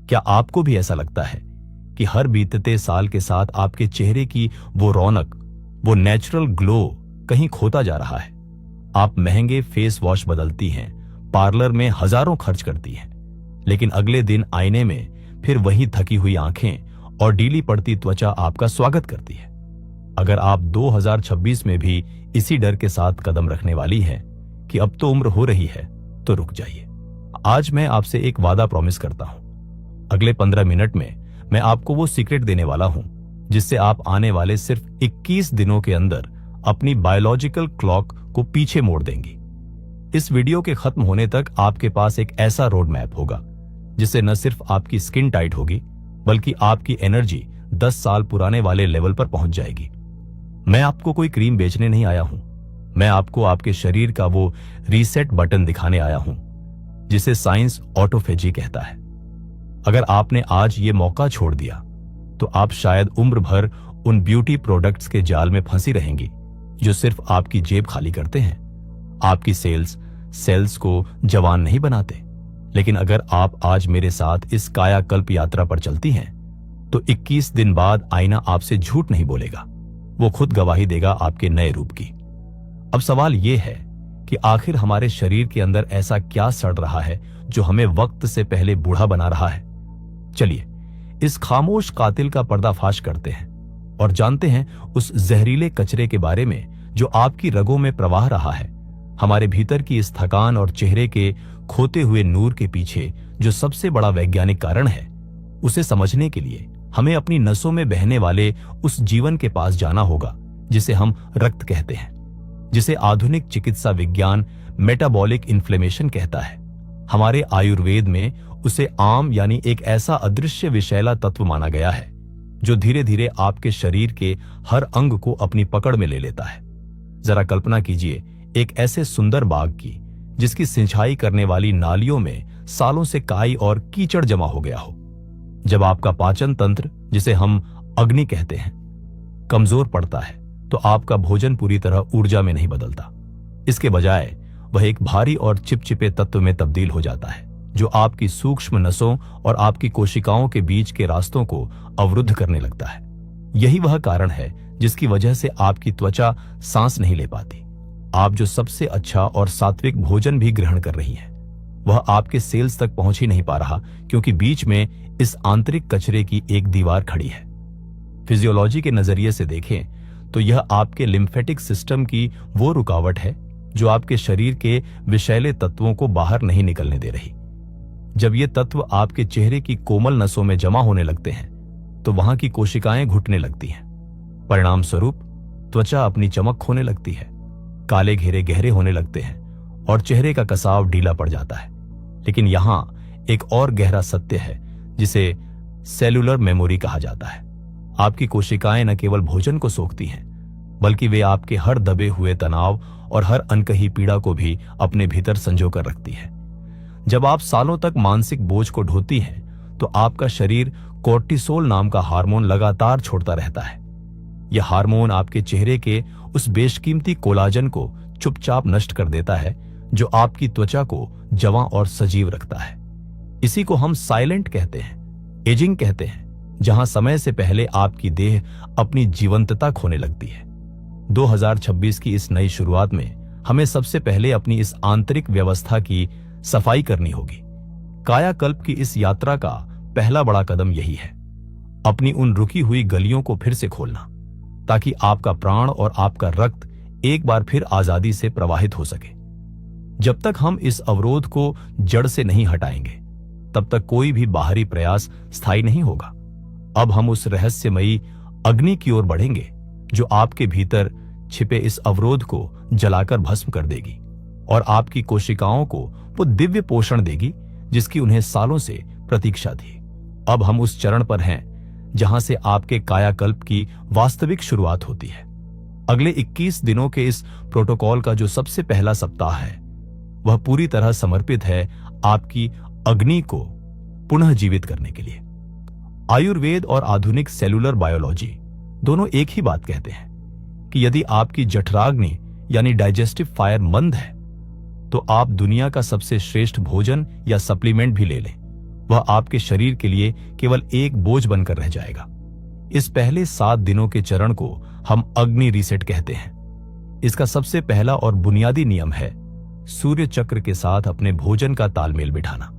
क्या आपको भी ऐसा लगता है कि हर बीतते साल के साथ आपके चेहरे की वो रौनक, वो नेचुरल ग्लो कहीं खोता जा रहा है? आप महंगे फेस वॉश बदलती हैं, पार्लर में हजारों खर्च करती हैं, लेकिन अगले दिन आईने में फिर वही थकी हुई आंखें और ढीली पड़ती त्वचा आपका स्वागत करती है। अगर आप 2026 में भी इसी डर के साथ कदम रखने वाली हैं कि अब तो उम्र हो रही है, तो रुक जाइए। आज मैं आपसे एक वादा प्रॉमिस करता हूं। अगले 15 मिनट में मैं आपको वो सीक्रेट देने वाला हूं जिससे आप आने वाले सिर्फ 21 दिनों के अंदर अपनी बायोलॉजिकल क्लॉक को पीछे मोड़ देंगी। इस वीडियो के खत्म होने तक आपके पास एक ऐसा रोड मैप होगा जिससे न सिर्फ आपकी स्किन टाइट होगी, बल्कि आपकी एनर्जी 10 साल पुराने वाले लेवल पर पहुंच जाएगी। मैं आपको कोई क्रीम बेचने नहीं आया हूं, मैं आपको आपके शरीर का वो रीसेट बटन दिखाने आया हूं जिसे साइंस ऑटोफेजी कहता है। अगर आपने आज ये मौका छोड़ दिया तो आप शायद उम्र भर उन ब्यूटी प्रोडक्ट्स के जाल में फंसी रहेंगी जो सिर्फ आपकी जेब खाली करते हैं, आपकी सेल्स को जवान नहीं बनाते। लेकिन अगर आप आज मेरे साथ इस कायाकल्प यात्रा पर चलती हैं तो 21 दिन बाद आईना आपसे झूठ नहीं बोलेगा, वो खुद गवाही देगा आपके नए रूप की। अब सवाल यह है कि आखिर हमारे शरीर के अंदर ऐसा क्या सड़ रहा है जो हमें वक्त से पहले बूढ़ा बना रहा है? चलिए इस खामोश कातिल का पर्दाफाश करते हैं और जानते हैं उस जहरीले कचरे के बारे में जो आपकी रगों में प्रवाह रहा है। हमारे भीतर की इस थकान और चेहरे के खोते हुए नूर के पीछे जो सबसे बड़ा वैज्ञानिक कारण है, उसे समझने के लिए हमें अपनी नसों में बहने वाले उस जीवन के पास जाना होगा जिसे हम रक्त कहते हैं, जिसे आधुनिक चिकित्सा विज्ञान मेटाबॉलिक इन्फ्लेमेशन कहता है। हमारे आयुर्वेद में उसे आम यानी एक ऐसा अदृश्य विषैला तत्व माना गया है जो धीरे धीरे आपके शरीर के हर अंग को अपनी पकड़ में ले लेता है। जरा कल्पना कीजिए एक ऐसे सुंदर बाग की जिसकी सिंचाई करने वाली नालियों में सालों से काई और कीचड़ जमा हो गया हो। जब आपका पाचन तंत्र, जिसे हम अग्नि कहते हैं, कमजोर पड़ता है तो आपका भोजन पूरी तरह ऊर्जा में नहीं बदलता। इसके बजाय वह एक भारी और चिपचिपे तत्व में तब्दील हो जाता है जो आपकी सूक्ष्म नसों और आपकी कोशिकाओं के बीच के रास्तों को अवरुद्ध करने लगता है। यही वह कारण है जिसकी वजह से आपकी त्वचा सांस नहीं ले पाती। आप जो सबसे अच्छा और सात्विक भोजन भी ग्रहण कर रही हैं, वह आपके सेल्स तक पहुंच ही नहीं पा रहा क्योंकि बीच में इस आंतरिक कचरे की एक दीवार खड़ी है। फिजियोलॉजी के नजरिए से देखें तो यह आपके लिम्फेटिक सिस्टम की वो रुकावट है जो आपके शरीर के विषैले तत्वों को बाहर नहीं निकलने दे रही। जब ये तत्व आपके चेहरे की कोमल नसों में जमा होने लगते हैं तो वहां की कोशिकाएं घुटने लगती हैं। परिणाम स्वरूप त्वचा अपनी चमक खोने लगती है, काले घेरे गहरे होने लगते हैं और चेहरे का कसाव ढीला पड़ जाता है। लेकिन यहां एक और गहरा सत्य है जिसे सेलुलर मेमोरी कहा जाता है। आपकी कोशिकाएं न केवल भोजन को सोखती हैं, बल्कि वे आपके हर दबे हुए तनाव और हर अनकही पीड़ा को भी अपने भीतर संजो कर रखती है। जब आप सालों तक मानसिक बोझ को ढोती हैं तो आपका शरीर कोर्टिसोल नाम का हार्मोन लगातार छोड़ता रहता है। यह हार्मोन आपके चेहरे के उस बेशकीमती कोलाजन को चुपचाप नष्ट कर देता है जो आपकी त्वचा को जवां और सजीव रखता है। इसी को हम साइलेंट कहते हैं, एजिंग कहते हैं, जहां समय से पहले आपकी देह अपनी जीवंतता खोने लगती है। 2026 की इस नई शुरुआत में हमें सबसे पहले अपनी इस आंतरिक व्यवस्था की सफाई करनी होगी। कायाकल्प की इस यात्रा का पहला बड़ा कदम यही है, अपनी उन रुकी हुई गलियों को फिर से खोलना, ताकि आपका प्राण और आपका रक्त एक बार फिर आजादी से प्रवाहित हो सके। जब तक हम इस अवरोध को जड़ से नहीं हटाएंगे, तब तक कोई भी बाहरी प्रयास स्थायी नहीं होगा। अब हम उस रहस्यमयी अग्नि की ओर बढ़ेंगे जो आपके भीतर छिपे इस अवरोध को जलाकर भस्म कर देगी और आपकी कोशिकाओं को वो दिव्य पोषण देगी जिसकी उन्हें सालों से प्रतीक्षा थी। अब हम उस चरण पर हैं जहां से आपके कायाकल्प की वास्तविक शुरुआत होती है। अगले 21 दिनों के इस प्रोटोकॉल का जो सबसे पहला सप्ताह है वह पूरी तरह समर्पित है आपकी अग्नि को पुनः जीवित करने के लिए। आयुर्वेद और आधुनिक सेलुलर बायोलॉजी दोनों एक ही बात कहते हैं कि यदि आपकी जठराग्नि यानी डाइजेस्टिव फायर मंद है तो आप दुनिया का सबसे श्रेष्ठ भोजन या सप्लीमेंट भी ले लें, वह आपके शरीर के लिए केवल एक बोझ बनकर रह जाएगा। इस पहले 7 दिनों के चरण को हम अग्नि रीसेट कहते हैं। इसका सबसे पहला और बुनियादी नियम है सूर्य चक्र के साथ अपने भोजन का तालमेल बिठाना।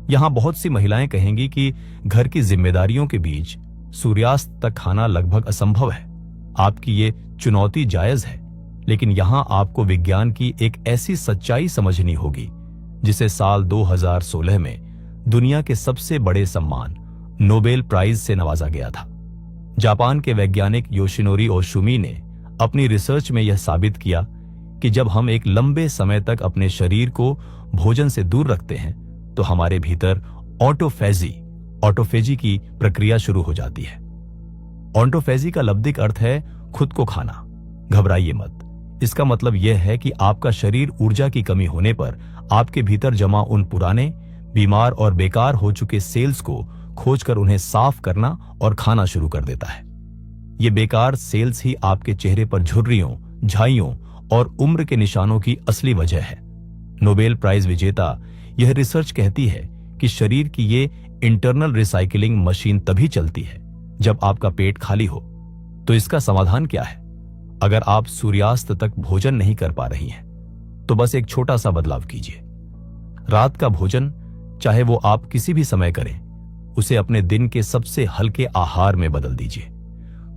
यहां बहुत सी महिलाएं कहेंगी कि घर की जिम्मेदारियों के बीच सूर्यास्त तक खाना लगभग असंभव है। आपकी ये चुनौती जायज है, लेकिन यहां आपको विज्ञान की एक ऐसी सच्चाई समझनी होगी जिसे साल 2016 में दुनिया के सबसे बड़े सम्मान नोबेल प्राइज से नवाजा गया था। जापान के वैज्ञानिक योशिनोरी ओशुमी ने अपनी रिसर्च में यह साबित किया कि जब हम एक लंबे समय तक अपने शरीर को भोजन से दूर रखते हैं तो हमारे भीतर ऑटोफेजी की प्रक्रिया शुरू हो जाती है। ऑटोफेजी का लब्धिक अर्थ है खुद को खाना। घबराइए मत। इसका मतलब यह है कि आपका शरीर ऊर्जा की कमी होने पर आपके भीतर जमा उन पुराने, बीमार और बेकार हो चुके सेल्स को खोजकर उन्हें साफ करना और खाना शुरू कर देता है। ये बेकार सेल्स ही आपके चेहरे पर झुर्रियों, झाइयों और उम्र के निशानों की असली वजह है। नोबेल प्राइज विजेता यह रिसर्च कहती है कि शरीर की ये इंटरनल रिसाइकलिंग मशीन तभी चलती है जब आपका पेट खाली हो। तो इसका समाधान क्या है? अगर आप सूर्यास्त तक भोजन नहीं कर पा रही हैं, तो बस एक छोटा सा बदलाव कीजिए। रात का भोजन, चाहे वो आप किसी भी समय करें, उसे अपने दिन के सबसे हल्के आहार में बदल दीजिए।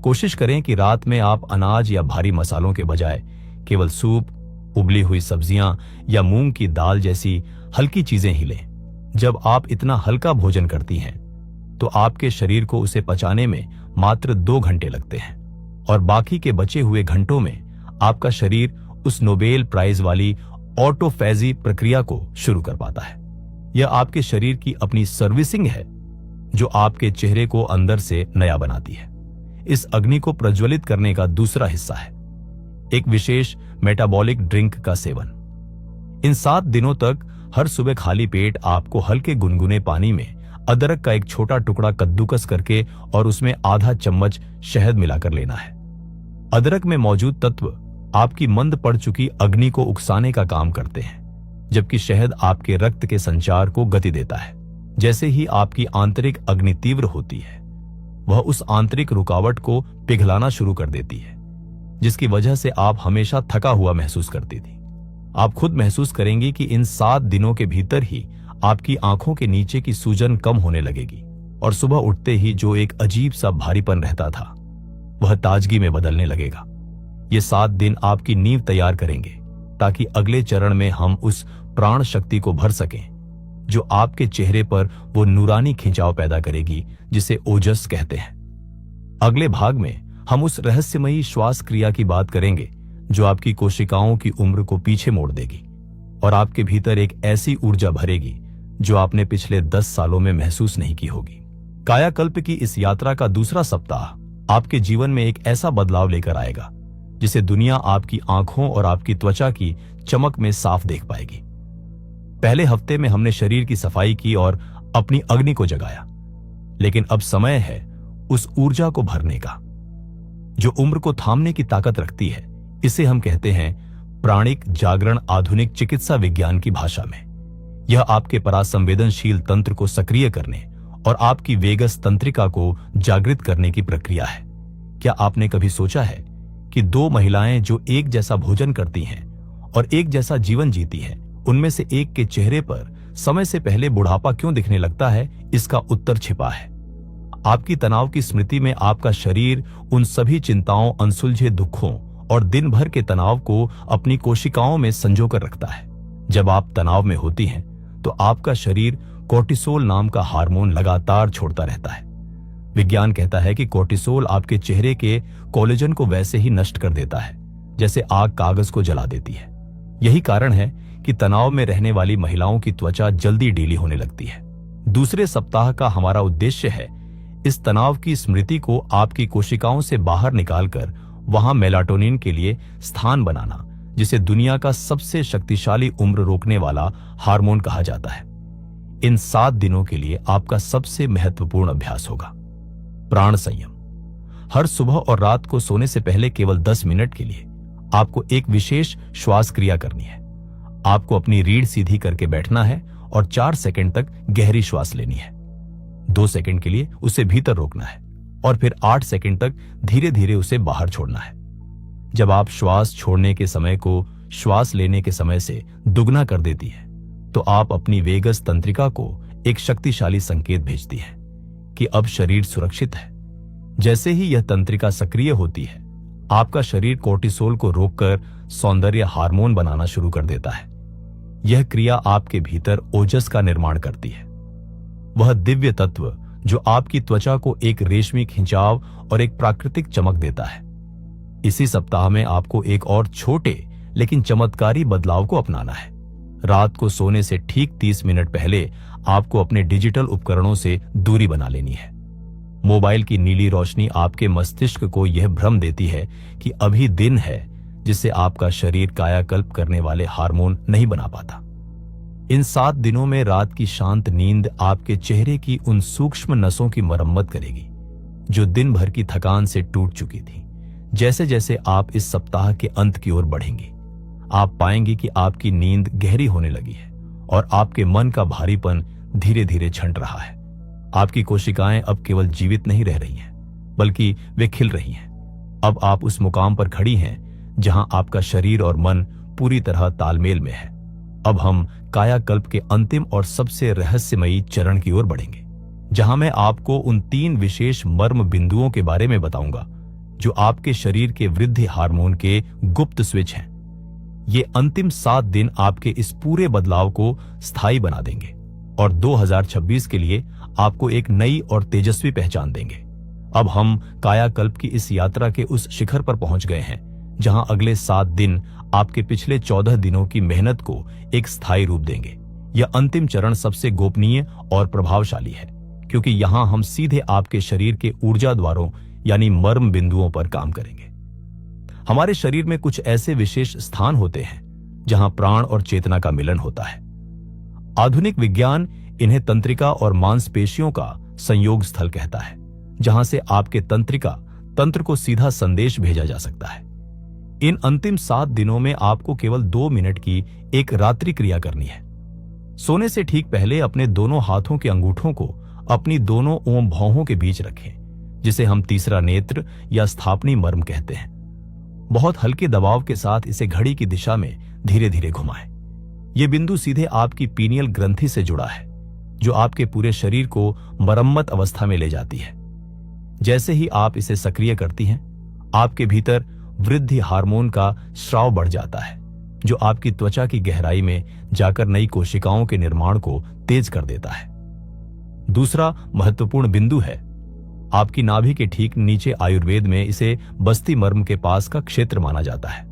कोशिश करें कि रात में आप अनाज या भारी मसालों के बजाय केवल सूप, उबली हुई सब्जियां या मूंग की दाल जैसी हल्की चीजें ही लें। जब आप इतना हल्का भोजन करती हैं, तो आपके शरीर को उसे पचाने में मात्र 2 घंटे लगते हैं और बाकी के बचे हुए घंटों में आपका शरीर उस नोबेल प्राइज वाली ऑटोफेजी प्रक्रिया को शुरू कर पाता है। यह आपके शरीर की अपनी सर्विसिंग है जो आपके चेहरे को अंदर से नया बनाती है। इस अग्नि को प्रज्वलित करने का दूसरा हिस्सा है एक विशेष मेटाबॉलिक ड्रिंक का सेवन। इन 7 दिनों तक हर सुबह खाली पेट आपको हल्के गुनगुने पानी में अदरक का एक छोटा टुकड़ा कद्दूकस करके और उसमें आधा चम्मच शहद मिलाकर लेना है। अदरक में मौजूद तत्व आपकी मंद पड़ चुकी अग्नि को उकसाने का काम करते हैं, जबकि शहद आपके रक्त के संचार को गति देता है। जैसे ही आपकी आंतरिक अग्नि तीव्र होती है, वह उस आंतरिक रुकावट को पिघलाना शुरू कर देती है जिसकी वजह से आप हमेशा थका हुआ महसूस करती थी। आप खुद महसूस करेंगी कि इन 7 दिनों के भीतर ही आपकी आंखों के नीचे की सूजन कम होने लगेगी और सुबह उठते ही जो एक अजीब सा भारीपन रहता था वह ताजगी में बदलने लगेगा। ये 7 दिन आपकी नींव तैयार करेंगे ताकि अगले चरण में हम उस प्राण शक्ति को भर सकें जो आपके चेहरे पर वो नूरानी खिंचाव पैदा करेगी जिसे ओजस कहते हैं। अगले भाग में हम उस रहस्यमयी श्वास क्रिया की बात करेंगे जो आपकी कोशिकाओं की उम्र को पीछे मोड़ देगी और आपके भीतर एक ऐसी ऊर्जा भरेगी जो आपने पिछले 10 सालों में महसूस नहीं की होगी। कायाकल्प की इस यात्रा का दूसरा सप्ताह आपके जीवन में एक ऐसा बदलाव लेकर आएगा जिसे दुनिया आपकी आंखों और आपकी त्वचा की चमक में साफ देख पाएगी। पहले हफ्ते में हमने शरीर की सफाई की और अपनी अग्नि को जगाया, लेकिन अब समय है उस ऊर्जा को भरने का जो उम्र को थामने की ताकत रखती है। इसे हम कहते हैं प्राणिक जागरण आधुनिक चिकित्सा विज्ञान की भाषा में। यह आपके परासंवेदनशील तंत्र को सक्रिय करने और आपकी वेगस तंत्रिका को जागृत करने की प्रक्रिया है। क्या आपने कभी सोचा है कि 2 महिलाएं जो एक जैसा भोजन करती हैं और एक जैसा जीवन जीती हैं, उनमें से एक के चेहरे पर समय से पहले बुढ़ापा क्यों दिखने लगता है? इसका उत्तर छिपा है आपकी तनाव की स्मृति में। आपका शरीर उन सभी चिंताओं, अनसुलझे दुखों और दिन भर के तनाव को अपनी कोशिकाओं में संजो कर रखता है। जब आप तनाव में होती हैं तो आपका शरीर कोर्टिसोल नाम का हार्मोन लगातार छोड़ता रहता है। विज्ञान कहता है कि कोर्टिसोल आपके चेहरे के कोलेजन को वैसे ही नष्ट कर देता है जैसे आग कागज को जला देती है। यही कारण है कि तनाव में रहने वाली महिलाओं की त्वचा जल्दी ढीली होने लगती है। दूसरे सप्ताह का हमारा उद्देश्य है इस तनाव की स्मृति को आपकी कोशिकाओं से बाहर निकालकर वहां मेलाटोनिन के लिए स्थान बनाना, जिसे दुनिया का सबसे शक्तिशाली उम्र रोकने वाला हार्मोन कहा जाता है। इन 7 दिनों के लिए आपका सबसे महत्वपूर्ण अभ्यास होगा प्राण संयम। हर सुबह और रात को सोने से पहले केवल 10 मिनट के लिए आपको एक विशेष श्वास क्रिया करनी है। आपको अपनी रीढ़ सीधी करके बैठना है और 4 सेकंड तक गहरी श्वास लेनी है। 2 सेकंड के लिए उसे भीतर रोकना है और फिर 8 सेकंड तक धीरे धीरे उसे बाहर छोड़ना है। जब आप श्वास छोड़ने के समय को श्वास लेने के समय से दुगना कर देती है तो आप अपनी वेगस तंत्रिका को एक शक्तिशाली संकेत भेजती है कि अब शरीर सुरक्षित है। जैसे ही यह तंत्रिका सक्रिय होती है, आपका शरीर कोर्टिसोल को रोककर सौंदर्य हार्मोन बनाना शुरू कर देता है। यह क्रिया आपके भीतर ओजस का निर्माण करती है, वह दिव्य तत्व जो आपकी त्वचा को एक रेशमी खिंचाव और एक प्राकृतिक चमक देता है। इसी सप्ताह में आपको एक और छोटे लेकिन चमत्कारी बदलाव को अपनाना है। रात को सोने से ठीक 30 मिनट पहले आपको अपने डिजिटल उपकरणों से दूरी बना लेनी है। मोबाइल की नीली रोशनी आपके मस्तिष्क को यह भ्रम देती है कि अभी दिन है, जिससे आपका शरीर कायाकल्प करने वाले हार्मोन नहीं बना पाता। इन 7 दिनों में रात की शांत नींद आपके चेहरे की उन सूक्ष्म नसों की मरम्मत करेगी जो दिन भर की थकान से टूट चुकी थी। जैसे जैसे आप इस सप्ताह के अंत की ओर बढ़ेंगी, आप पाएंगे कि आपकी नींद गहरी होने लगी है और आपके मन का भारीपन धीरे धीरे छंट रहा है। आपकी कोशिकाएं अब केवल जीवित नहीं रह रही हैं, बल्कि वे खिल रही हैं। अब आप उस मुकाम पर खड़ी हैं जहां आपका शरीर और मन पूरी तरह तालमेल में है। अब हम कायाकल्प के अंतिम और सबसे रहस्यमयी चरण की ओर बढ़ेंगे, जहां मैं आपको उन 3 विशेष मर्म बिंदुओं के बारे में बताऊंगा जो आपके शरीर के वृद्धि हार्मोन के गुप्त स्विच हैं। ये अंतिम 7 दिन आपके इस पूरे बदलाव को स्थायी बना देंगे और 2026 के लिए आपको एक नई और तेजस्वी पहचान देंगे। अब हम कायाकल्प की इस यात्रा के उस शिखर पर पहुंच गए हैं जहां अगले 7 दिन आपके पिछले 14 दिनों की मेहनत को एक स्थायी रूप देंगे। यह अंतिम चरण सबसे गोपनीय और प्रभावशाली है, क्योंकि यहां हम सीधे आपके शरीर के ऊर्जा द्वारों यानी मर्म बिंदुओं पर काम करेंगे। हमारे शरीर में कुछ ऐसे विशेष स्थान होते हैं जहां प्राण और चेतना का मिलन होता है। आधुनिक विज्ञान इन्हें तंत्रिका और मांसपेशियों का संयोग स्थल कहता है, जहां से आपके तंत्र को सीधा संदेश भेजा जा सकता है। इन अंतिम 7 दिनों में आपको केवल 2 मिनट की एक रात्रि क्रिया करनी है। सोने से ठीक पहले अपने दोनों हाथों के अंगूठों को अपनी दोनों ओम भौहों के बीच रखें, जिसे हम तीसरा नेत्र या स्थापनी मर्म कहते हैं। बहुत हल्के दबाव के साथ इसे घड़ी की दिशा में धीरे धीरे घुमाएं। यह बिंदु सीधे आपकी पीनियल ग्रंथि से जुड़ा है, जो आपके पूरे शरीर को मरम्मत अवस्था में ले जाती है। जैसे ही आप इसे सक्रिय करती हैं, आपके भीतर वृद्धि हार्मोन का स्राव बढ़ जाता है, जो आपकी त्वचा की गहराई में जाकर नई कोशिकाओं के निर्माण को तेज कर देता है। दूसरा महत्वपूर्ण बिंदु है आपकी नाभि के ठीक नीचे। आयुर्वेद में इसे बस्ती मर्म के पास का क्षेत्र माना जाता है।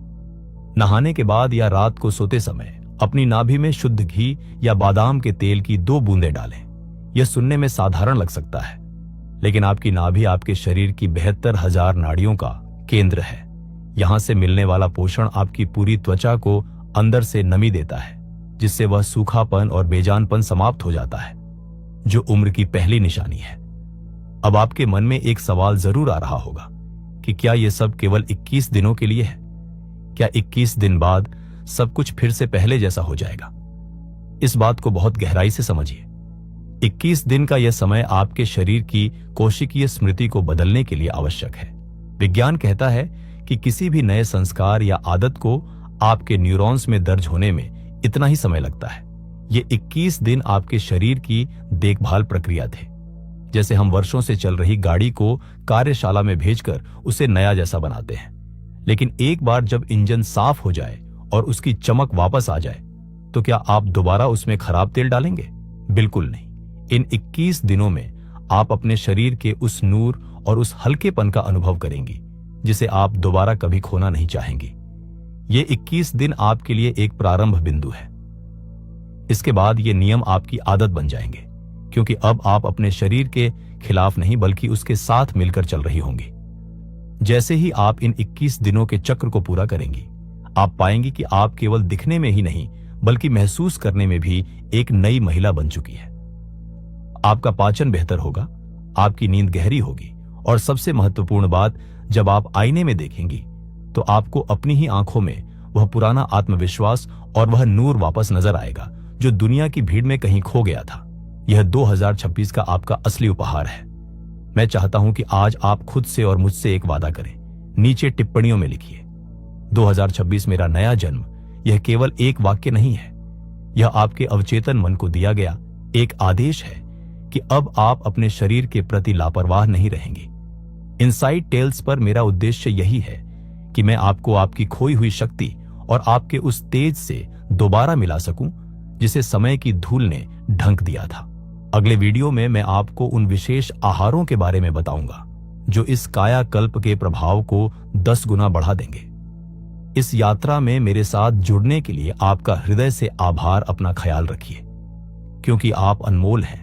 नहाने के बाद या रात को सोते समय अपनी नाभि में शुद्ध घी या बादाम के तेल की 2 बूंदें डालें। यह सुनने में साधारण लग सकता है, लेकिन आपकी नाभि आपके शरीर की 72,000 नाड़ियों का केंद्र है। यहां से मिलने वाला पोषण आपकी पूरी त्वचा को अंदर से नमी देता है, जिससे वह सूखापन और बेजानपन समाप्त हो जाता है, जो उम्र की पहली निशानी है। अब आपके मन में एक सवाल जरूर आ रहा होगा कि क्या यह सब केवल 21 दिनों के लिए है? क्या 21 दिन बाद सब कुछ फिर से पहले जैसा हो जाएगा? इस बात को बहुत गहराई से समझिए। 21 दिन का यह समय आपके शरीर की कोशिकीय स्मृति को बदलने के लिए आवश्यक है। विज्ञान कहता है कि किसी भी नए संस्कार या आदत को आपके न्यूरॉन्स में दर्ज होने में इतना ही समय लगता है। ये 21 दिन आपके शरीर की देखभाल प्रक्रिया थे, जैसे हम वर्षों से चल रही गाड़ी को कार्यशाला में भेजकर उसे नया जैसा बनाते हैं। लेकिन एक बार जब इंजन साफ हो जाए और उसकी चमक वापस आ जाए, तो क्या आप दोबारा उसमें खराब तेल डालेंगे? बिल्कुल नहीं। इन 21 दिनों में आप अपने शरीर के उस नूर और उस हल्केपन का अनुभव करेंगी जिसे आप दोबारा कभी खोना नहीं चाहेंगी। ये 21 दिन आपके लिए एक प्रारंभ बिंदु है। इसके बाद ये नियम आपकी आदत बन जाएंगे, क्योंकि अब आप अपने शरीर के खिलाफ नहीं बल्कि उसके साथ मिलकर चल रही होंगी। जैसे ही आप इन 21 दिनों के चक्र को पूरा करेंगी, आप पाएंगी कि आप केवल दिखने में ही नहीं बल्कि महसूस करने में भी एक नई महिला बन चुकी है। आपका पाचन बेहतर होगा, आपकी नींद गहरी होगी और सबसे महत्वपूर्ण बात, जब आप आईने में देखेंगी तो आपको अपनी ही आंखों में वह पुराना आत्मविश्वास और वह नूर वापस नजर आएगा जो दुनिया की भीड़ में कहीं खो गया था। यह 2026 का आपका असली उपहार है। मैं चाहता हूं कि आज आप खुद से और मुझसे एक वादा करें। नीचे टिप्पणियों में लिखिए, 2026 मेरा नया जन्म। यह केवल एक वाक्य नहीं है, यह आपके अवचेतन मन को दिया गया एक आदेश है कि अब आप अपने शरीर के प्रति लापरवाह नहीं रहेंगे। इनसाइड टेल्स पर मेरा उद्देश्य यही है कि मैं आपको आपकी खोई हुई शक्ति और आपके उस तेज से दोबारा मिला सकूं जिसे समय की धूल ने ढंक दिया था। अगले वीडियो में मैं आपको उन विशेष आहारों के बारे में बताऊंगा जो इस कायाकल्प के प्रभाव को 10 गुना बढ़ा देंगे। इस यात्रा में मेरे साथ जुड़ने के लिए आपका हृदय से आभार। अपना ख्याल रखिए, क्योंकि आप अनमोल हैं।